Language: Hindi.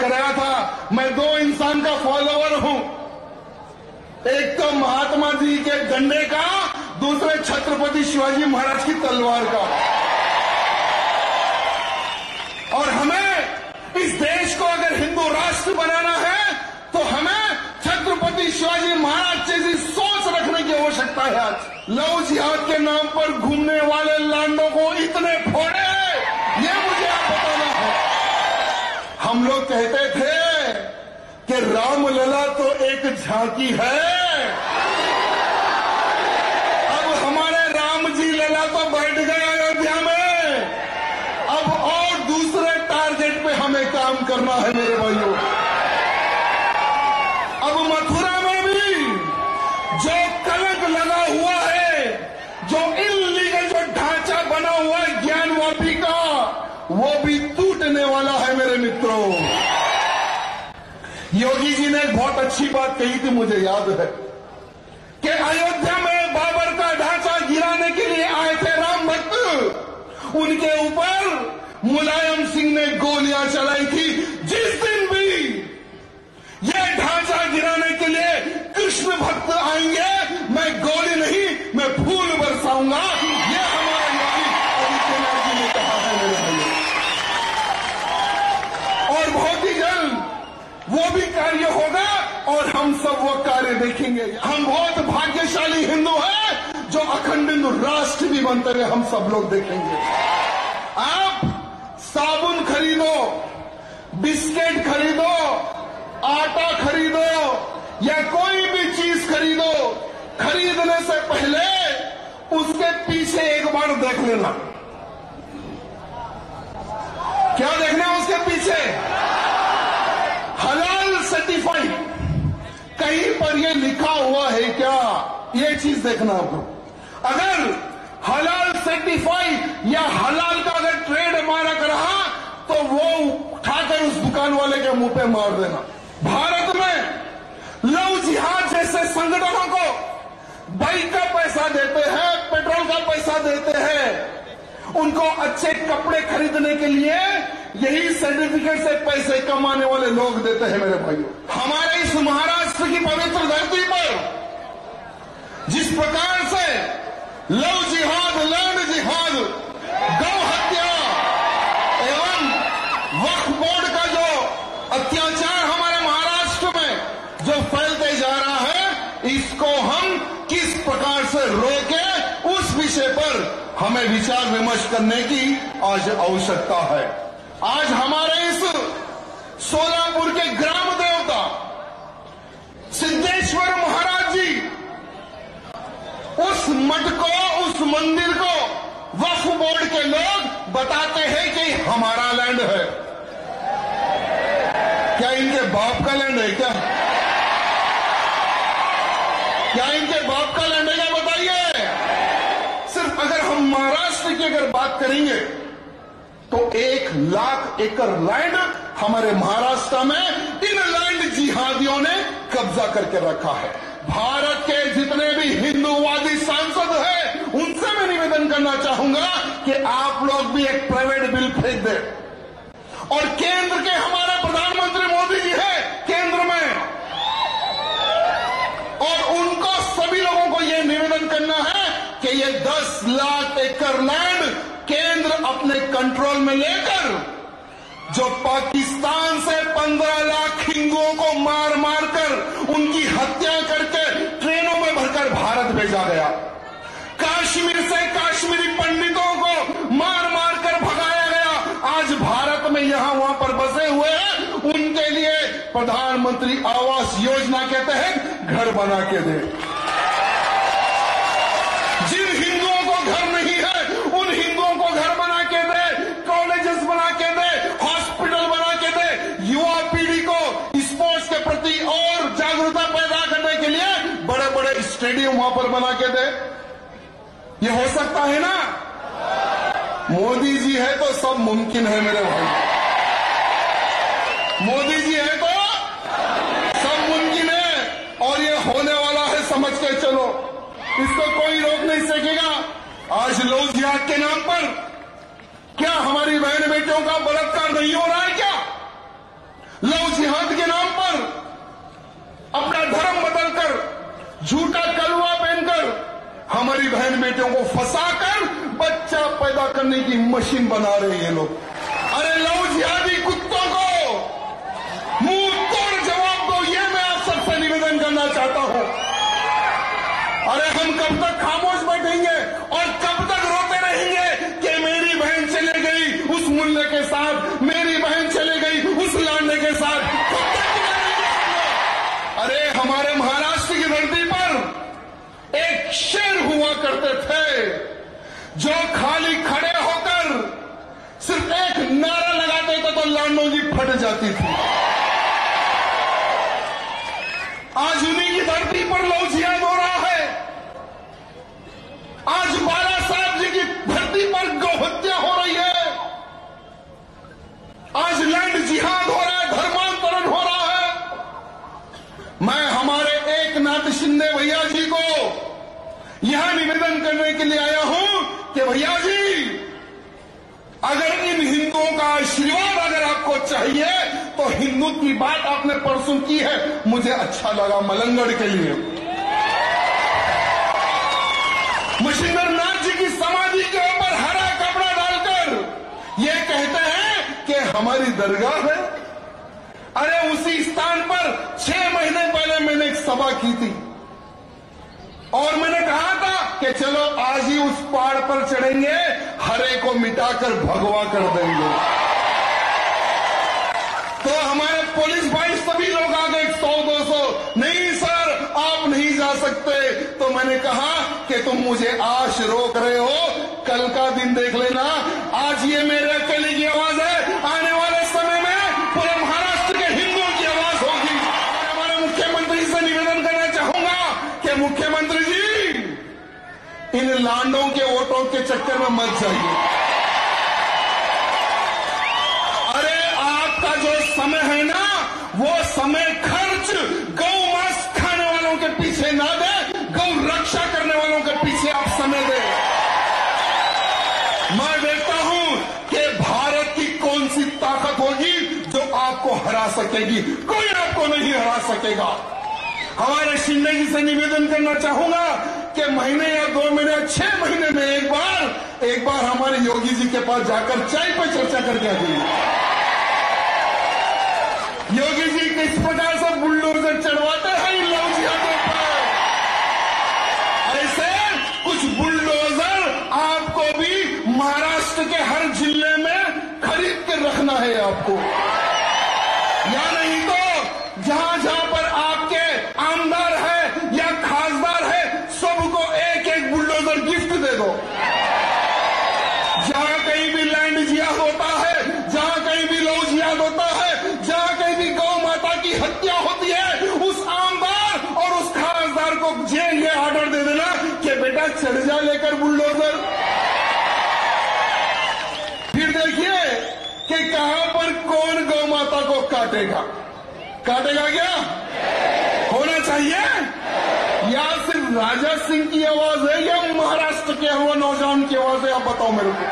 कराया था। मैं दो इंसान का फॉलोवर हूं, एक तो महात्मा जी के डंडे का, दूसरे छत्रपति शिवाजी महाराज की तलवार का। और हमें इस देश को अगर हिंदू राष्ट्र बनाना है तो हमें छत्रपति शिवाजी महाराज जैसी सोच रखने की आवश्यकता है। आज लव जिहाद के नाम पर घूमने वाले लांडों को इतने फोड़े हैं, ये मुझे आप बताना है। हम लोग कहते थे कि रामलला तो एक झांकी है, अब हमारे राम जी लला तो बैठ गए अयोध्या में, अब और दूसरे टारगेट पे हमें काम करना है मेरे भाइयों। अब मथुरा में भी जो कलंक लगा हुआ है, जो इल्लीगल जो ढांचा बना हुआ है ज्ञानवापी का, वो भी टूटने वाला है मेरे मित्रों। योगी जी ने एक बहुत अच्छी बात कही थी, मुझे याद है, कि अयोध्या में बाबर का ढांचा गिराने के लिए आए थे राम भक्त, उनके ऊपर मुलायम सिंह ने गोलियां चलाई थी। जिस दिन भी ये ढांचा गिराने के लिए कृष्ण भक्त आएंगे, मैं गोली नहीं, मैं फूल बरसाऊंगा। ये हमारा योगी आदित्यनाथ जी ने कहा है मेरे भाइयों। और बहुत ही जल्द वो भी कार्य होगा और हम सब वो कार्य देखेंगे। हम बहुत भाग्यशाली हिंदू हैं जो अखंड हिंदू राष्ट्र भी बनते हुए हम सब लोग देखेंगे। आप साबुन खरीदो, बिस्किट खरीदो, आटा खरीदो या कोई भी चीज खरीदो, खरीदने से पहले उसके पीछे एक बार देख लेना। क्या देखना उसके पीछे? हलाल सर्टिफाइड, कहीं पर ये लिखा हुआ है क्या, ये चीज देखना आपको। अगर हलाल सर्टिफाइड या हलाल का अगर ट्रेड मार्क रहा तो वो उठाकर उस दुकान वाले के मुंह पे मार देना। भारत में लव जिहाद जैसे संगठनों को बाइक का पैसा देते हैं, पेट्रोल का पैसा देते हैं, उनको अच्छे कपड़े खरीदने के लिए यही सर्टिफिकेट से पैसे कमाने वाले लोग देते हैं मेरे भाइयों। हमारे इस महाराष्ट्र की पवित्र धरती पर जिस प्रकार से लव जिहाद, लैंड जिहाद, गौ हत्या एवं वक्फ बोर्ड का जो अत्याचार हमारे महाराष्ट्र में जो फैलते जा रहा है, इसको हम किस प्रकार से रोके, उस विषय पर हमें विचार विमर्श करने की आज आवश्यकता है। आज हमारे इस सोलापुर के ग्राम देवता सिद्धेश्वर महाराज जी, उस मठ को, उस मंदिर को वक्फ बोर्ड के लोग बताते हैं कि हमारा लैंड है। क्या इनके बाप का लैंड है क्या? क्या इनके बाप का लैंड है क्या? बताइए। सिर्फ अगर हम महाराष्ट्र की अगर बात करेंगे तो 1 लाख एकड़ लैंड हमारे महाराष्ट्र में इन लैंड जिहादियों ने कब्जा करके रखा है। भारत के जितने भी हिंदूवादी सांसद हैं, उनसे मैं निवेदन करना चाहूंगा कि आप लोग भी एक प्राइवेट बिल फेंक दें। और केंद्र के हमारे प्रधानमंत्री मोदी जी हैं केंद्र में, और उनको सभी लोगों को यह निवेदन करना है कि ये 10 लाख एकड़ लैंड केंद्र अपने कंट्रोल में लेकर, जो पाकिस्तान से 15 लाख हिंदुओं को मार मार कर उनकी हत्या करके ट्रेनों में भरकर भारत भेजा गया, कश्मीर से कश्मीरी पंडितों को मार मार कर भगाया गया, आज भारत में यहां वहां पर बसे हुए हैं, उनके लिए प्रधानमंत्री आवास योजना के तहत घर बना के दे। जिन हिंदुओं को घर नहीं है उन हिंदुओं को घर बना के दे, कॉलेजेस बना के दे, हॉस्पिटल बना के दे, युवा पीढ़ी को स्पोर्ट्स के प्रति और जागरूकता पैदा करने के लिए बड़े बड़े स्टेडियम वहां पर बना के दे। ये हो सकता है ना? मोदी जी है तो सब मुमकिन है मेरे भाई। मोदी जी है तो सब मुमकिन है, और ये होने वाला है, समझ के चलो, इसको कोई रोक नहीं सकेगा। आज लव जिहाद के नाम पर क्या हमारी बहन बेटियों का बलात्कार नहीं हो रहा है क्या? लव जिहाद के नाम पर अपना धर्म बदलकर, झूठा कलवा पहनकर हमारी बहन बेटियों को फंसाकर बच्चा पैदा करने की मशीन बना रहे हैं ये लोग। अरे लव जिहादी कुत्तों को मुंह तोड़ जवाब दो, ये मैं आप सबसे निवेदन करना चाहता हूं। अरे हम कब तक खामोश बैठेंगे और कब तक रोते रहेंगे कि मेरी बहन चले गई उस मुल्ले के साथ, मेरी बहन चले गई उस लांडे के साथ, कब तक करेंगे? अरे हमारे महाराष्ट्र की धरती पर एक शेर हुआ करते थे जो खाली खड़े होकर सिर्फ एक नारा लगाते थे तो लांडों की फट जाती थी। आज उन्हीं की धरती पर लव जिहाद हो रहा है। आज बाला साहब जी की धरती पर गौहत्या हो रही है। आज लैंड जिहाद हो रहा है, धर्मांतरण हो रहा है। मैं हमारे एकनाथ शिंदे भैया जी को यहां निवेदन करने के लिए आया हूं कि भैया जी, अगर इन हिंदुओं का आशीर्वाद अगर आपको चाहिए तो हिंदुत्व की बात आपने परसों की है, मुझे अच्छा लगा मलंगड़ के लिए। मशींदर नाथ जी की समाधि के ऊपर हरा कपड़ा डालकर ये कहते हैं कि हमारी दरगाह है। अरे उसी स्थान पर 6 महीने पहले मैंने एक सभा की थी और मैंने कहा था कि चलो आज ही उस पहाड़ पर चढ़ेंगे, हरे को मिटाकर भगवा कर देंगे। तो हमारे पुलिस भाई सभी लोग आ गए 100-200, नहीं सर आप नहीं जा सकते। तो मैंने कहा कि तुम मुझे आज रोक रहे हो, कल का दिन देख लेना। आज ये मेरे अकेले की आवाज है, आने वाले समय में पूरे महाराष्ट्र के हिंदुओं की आवाज होगी। और हमारे मुख्यमंत्री से निवेदन करना चाहूंगा कि मुख्यमंत्री जी, इन लांडों के वोटों के चक्कर में मत जाइए। अरे आपका जो समय है ना, वो समय खर्च गौ मांस खाने वालों के पीछे ना दे, गौ रक्षा करने वालों के पीछे आप समय दे। मैं देखता हूं कि भारत की कौन सी ताकत होगी जो आपको हरा सकेगी। कोई आपको नहीं हरा सकेगा। हमारे शिंदे जी से निवेदन करना चाहूंगा कि महीने या 2 महीने 6 महीने में एक बार हमारे योगी जी के पास जाकर चाय पर चर्चा करके आइए। योगी जी किस प्रकार से बुलडोजर चढ़वाते हैं इन लव जिहादियों पर, ऐसे कुछ बुलडोजर आपको भी महाराष्ट्र के हर जिले में खरीद के रखना है आपको, या नहीं तो जहां जहां पर आपके आमदार है या खासदार है सबको एक एक बुलडोजर गिफ्ट दे दो। जहां कहीं भी लैंड जिहाद होता है, जहां कहीं भी लव जिहाद होता है, जहां कहीं भी गौ माता की हत्या होती है, उस आमदार और उस खासदार को जेल में ऑर्डर दे देना कि बेटा चढ़ जा लेकर बुलडोजर। फिर देखिए कि कहां पर कौन गौ माता को काटेगा क्या होना चाहिए? या सिर्फ राजा सिंह की आवाज है या महाराष्ट्र के हुआ नौजवान की आवाज है? आप बताओ मेरे को।